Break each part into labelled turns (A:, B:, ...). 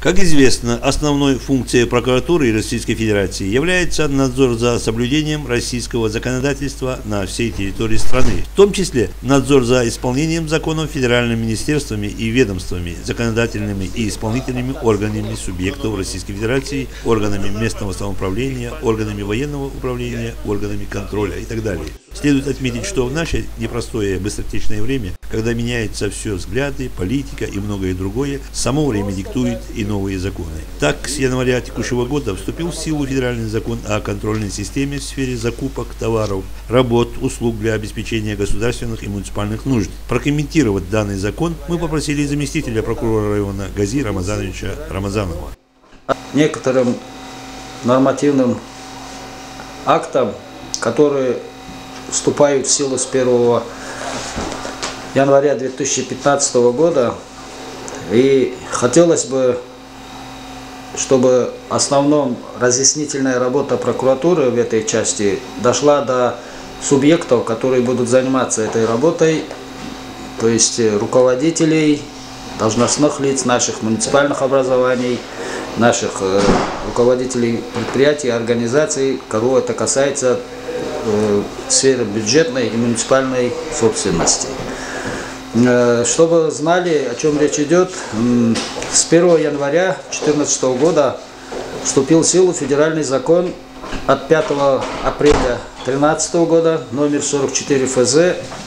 A: Как известно, основной функцией прокуратуры Российской Федерации является надзор за соблюдением российского законодательства на всей территории страны, в том числе надзор за исполнением законов федеральными министерствами и ведомствами, законодательными и исполнительными органами субъектов Российской Федерации, органами местного самоуправления, органами военного управления, органами контроля и так далее. Следует отметить, что в наше непростое быстротечное время, когда меняются все взгляды, политика и многое другое, само время диктует и новые законы. Так, с января текущего года вступил в силу федеральный закон о контрольной системе в сфере закупок товаров, работ, услуг для обеспечения государственных и муниципальных нужд. Прокомментировать данный закон мы попросили заместителя прокурора района Гази Рамазановича Рамазанова.
B: Некоторым нормативным актам, которые вступают в силу с 1 января 2015 года, и хотелось бы, чтобы основная разъяснительная работа прокуратуры в этой части дошла до субъектов, которые будут заниматься этой работой, то есть руководителей, должностных лиц наших муниципальных образований, наших руководителей предприятий, организаций, кого это касается сферы бюджетной и муниципальной собственности. Чтобы знали, о чем речь идет, с 1 января 2014 года вступил в силу федеральный закон от 5 апреля 2013 года номер 44 ФЗ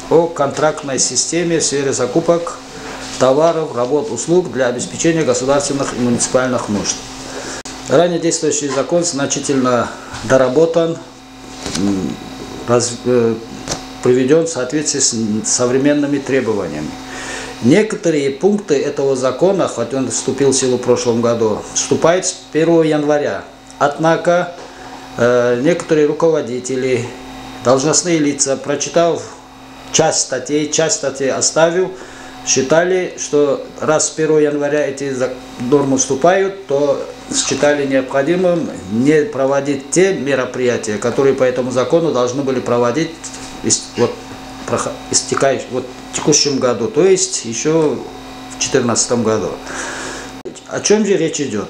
B: о контрактной системе в сфере закупок товаров, работ, услуг для обеспечения государственных и муниципальных нужд. Ранее действующий закон значительно доработан, приведен в соответствии с современными требованиями. Некоторые пункты этого закона, хоть он вступил в силу в прошлом году, вступают с 1 января. Однако некоторые руководители, должностные лица, прочитав часть статей оставив, считали, что раз с 1 января эти нормы вступают, то считали необходимым не проводить те мероприятия, которые по этому закону должны были проводить в текущем году, то есть еще в 2014 году. О чем же речь идет?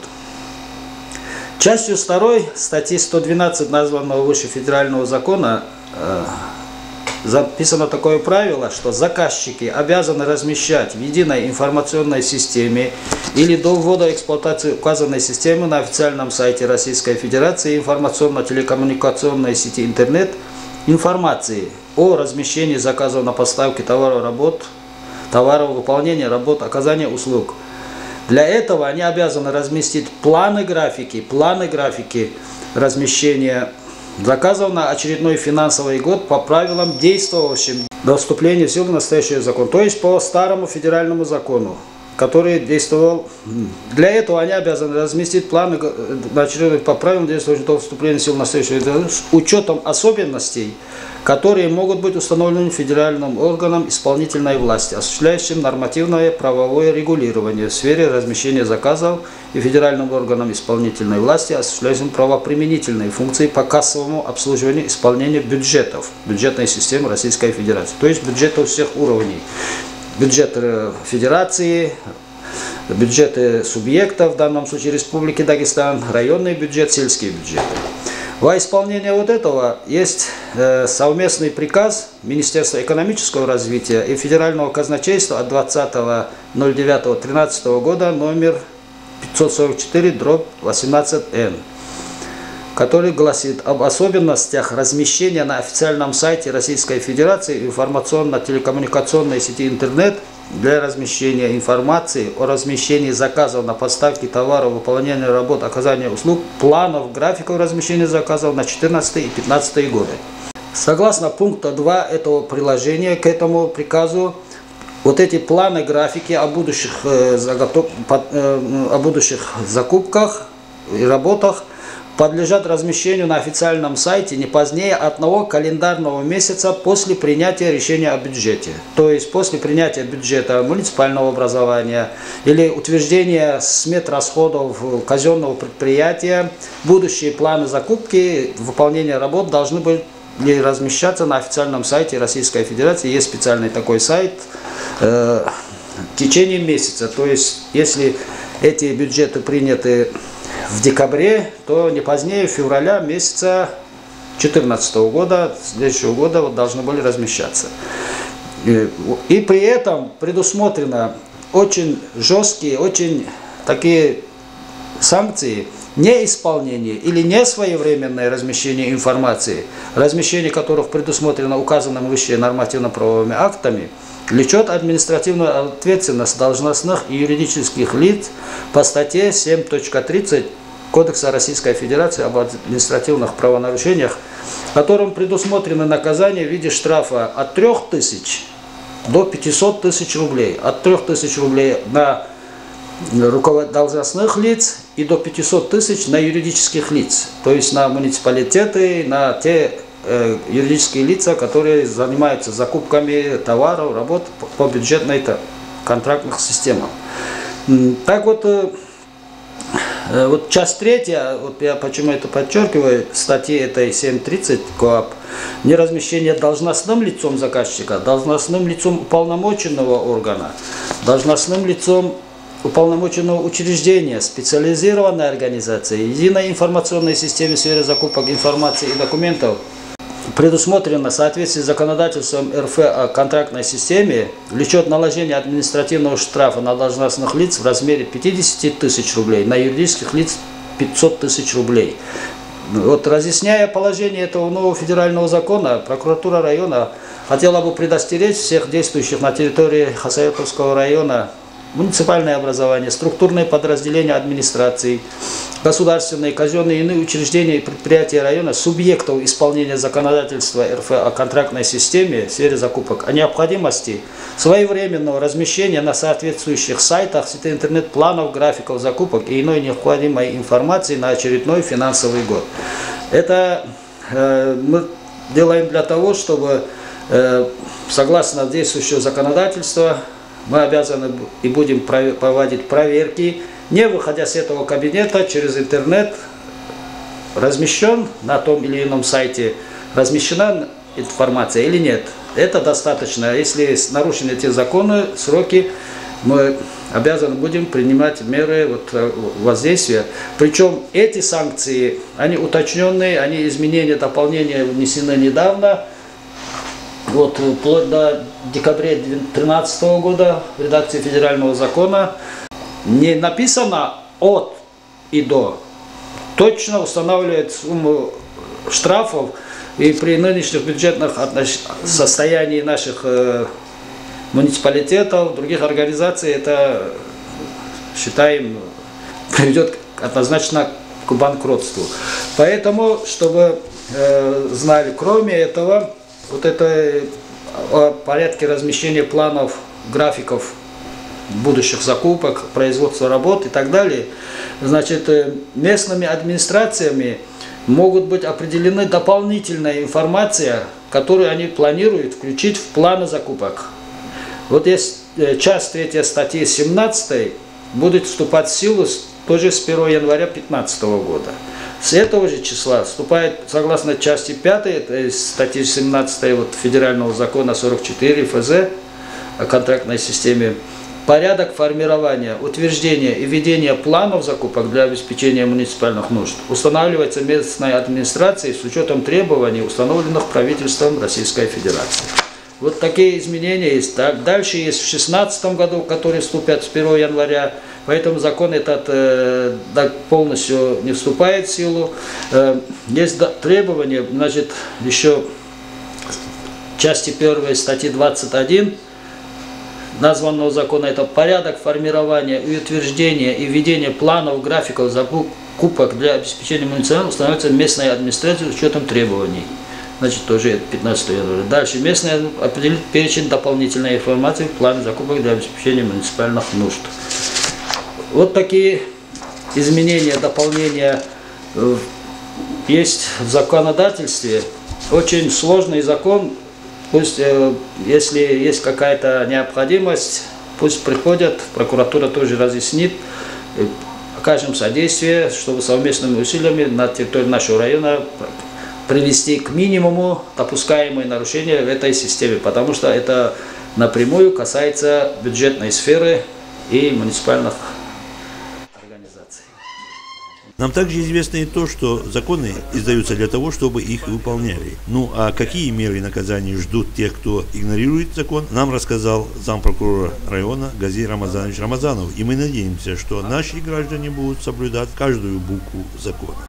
B: Частью 2 статьи 112 названного выше федерального закона записано такое правило, что заказчики обязаны размещать в единой информационной системе или до ввода эксплуатации указанной системы на официальном сайте Российской Федерации информационно-телекоммуникационной сети интернет информации о размещении заказов на поставки товаров, выполнения работ, оказания услуг. Для этого они обязаны разместить планы графики размещения заказов на очередной финансовый год по правилам, действовавшим до вступления в силу настоящего закона, то есть по старому федеральному закону, который действовал. Для этого они обязаны разместить планы на очередной по правилам, действующим до вступления в силу настоящего закона, с учетом особенностей, которые могут быть установлены федеральным органом исполнительной власти, осуществляющим нормативное правовое регулирование в сфере размещения заказов, и федеральным органом исполнительной власти, осуществляющим правоприменительные функции по кассовому обслуживанию исполнения бюджетов, бюджетной системы Российской Федерации, то есть бюджетов всех уровней. Бюджет Федерации, бюджеты субъектов, в данном случае Республики Дагестан, районный бюджет, сельские бюджеты. Во исполнение вот этого есть совместный приказ Министерства экономического развития и Федерального казначейства от 20.09.2013 года номер 544/18Н, который гласит об особенностях размещения на официальном сайте Российской Федерации информационно-телекоммуникационной сети интернет для размещения информации о размещении заказов на поставки товаров, выполнения работ, оказания услуг, планов, графиков размещения заказов на 2014 и 2015 годы. Согласно пункта 2 этого приложения к этому приказу, вот эти планы, графики о будущих закупках и работах подлежат размещению на официальном сайте не позднее одного календарного месяца после принятия решения о бюджете. То есть после принятия бюджета муниципального образования или утверждения смет расходов казенного предприятия, будущие планы закупки, выполнения работ должны быть размещаться на официальном сайте Российской Федерации. Есть специальный такой сайт в течение месяца. То есть если эти бюджеты приняты в декабре, то не позднее февраля месяца 2014 года, следующего года вот должны были размещаться. И при этом предусмотрено очень жесткие, очень такие санкции, неисполнение или несвоевременное размещение информации, размещение которых предусмотрено указанным выше нормативно-правовыми актами, влечет административную ответственность должностных и юридических лиц по статье 7.30 Кодекса Российской Федерации об административных правонарушениях, которым предусмотрено наказание в виде штрафа от 3000 до 500 тысяч рублей. От 3000 рублей на должностных лиц и до 500 тысяч на юридических лиц, то есть на муниципалитеты, на те юридические лица, которые занимаются закупками товаров, работ по бюджетной контрактных системам. Так вот, вот часть 3, вот я почему это подчеркиваю, статьи этой 7.30 КоАП, неразмещение должностным лицом заказчика, должностным лицом уполномоченного органа, должностным лицом уполномоченного учреждения, специализированной организации, единой информационной системе в сфере закупок информации и документов, предусмотрено в соответствии с законодательством РФ о контрактной системе, влечет наложение административного штрафа на должностных лиц в размере 50 тысяч рублей, на юридических лиц 500 тысяч рублей. Вот, разъясняя положение этого нового федерального закона, прокуратура района хотела бы предостеречь всех действующих на территории Хасавюртовского района муниципальное образование, структурные подразделения администрации, государственные, казенные и иные учреждения и предприятия района, субъектов исполнения законодательства РФ о контрактной системе в сфере закупок, о необходимости своевременного размещения на соответствующих сайтах интернет-планов, графиков закупок и иной необходимой информации на очередной финансовый год. Это мы делаем для того, чтобы, согласно действующего законодательства, мы обязаны и будем проводить проверки, не выходя с этого кабинета, через интернет, размещен на том или ином сайте, размещена информация или нет. Это достаточно. Если нарушены эти законы, сроки, мы обязаны будем принимать меры воздействия. Причем эти санкции, они уточненные, они изменения, дополнения внесены недавно. Вот, вплоть до декабря 2013 года в редакции федерального закона не написано от и до. Точно устанавливает сумму штрафов, и при нынешних бюджетных состоянии наших муниципалитетов, других организаций, это, считаем, приведет однозначно к банкротству. Поэтому, чтобы знали, кроме этого, вот это о порядке размещения планов, графиков будущих закупок, производства работ и так далее, значит, местными администрациями могут быть определены дополнительная информация, которую они планируют включить в планы закупок. Вот есть часть 3 статьи 17 будет вступать в силу тоже с 1 января 2015 года. С этого же числа вступает, согласно части 5 статьи 17 Федерального закона 44 ФЗ о контрактной системе, порядок формирования, утверждения и ведения планов закупок для обеспечения муниципальных нужд устанавливается местной администрацией с учетом требований, установленных правительством Российской Федерации. Вот такие изменения есть. Так, дальше есть в 2016 году, которые вступят с 1 января. Поэтому закон этот полностью не вступает в силу. Есть требования, значит, еще части 1 статьи 21 названного закона, это порядок формирования и утверждения и ведения планов, графиков закупок для обеспечения муниципального устанавливается местной администрацией с учетом требований. Значит, тоже 15 января. Дальше местная определит перечень дополнительной информации в плане закупок для обеспечения муниципальных нужд. Вот такие изменения, дополнения есть в законодательстве. Очень сложный закон. Пусть, если есть какая-то необходимость, пусть приходят, прокуратура тоже разъяснит, окажем содействие, чтобы совместными усилиями на территории нашего района привести к минимуму допускаемые нарушения в этой системе, потому что это напрямую касается бюджетной сферы и муниципальных
A: Нам также известно и то, что законы издаются для того, чтобы их выполняли. Ну а какие меры наказания ждут тех, кто игнорирует закон, нам рассказал зампрокурора района Гази Рамазанович Рамазанов. И мы надеемся, что наши граждане будут соблюдать каждую букву закона.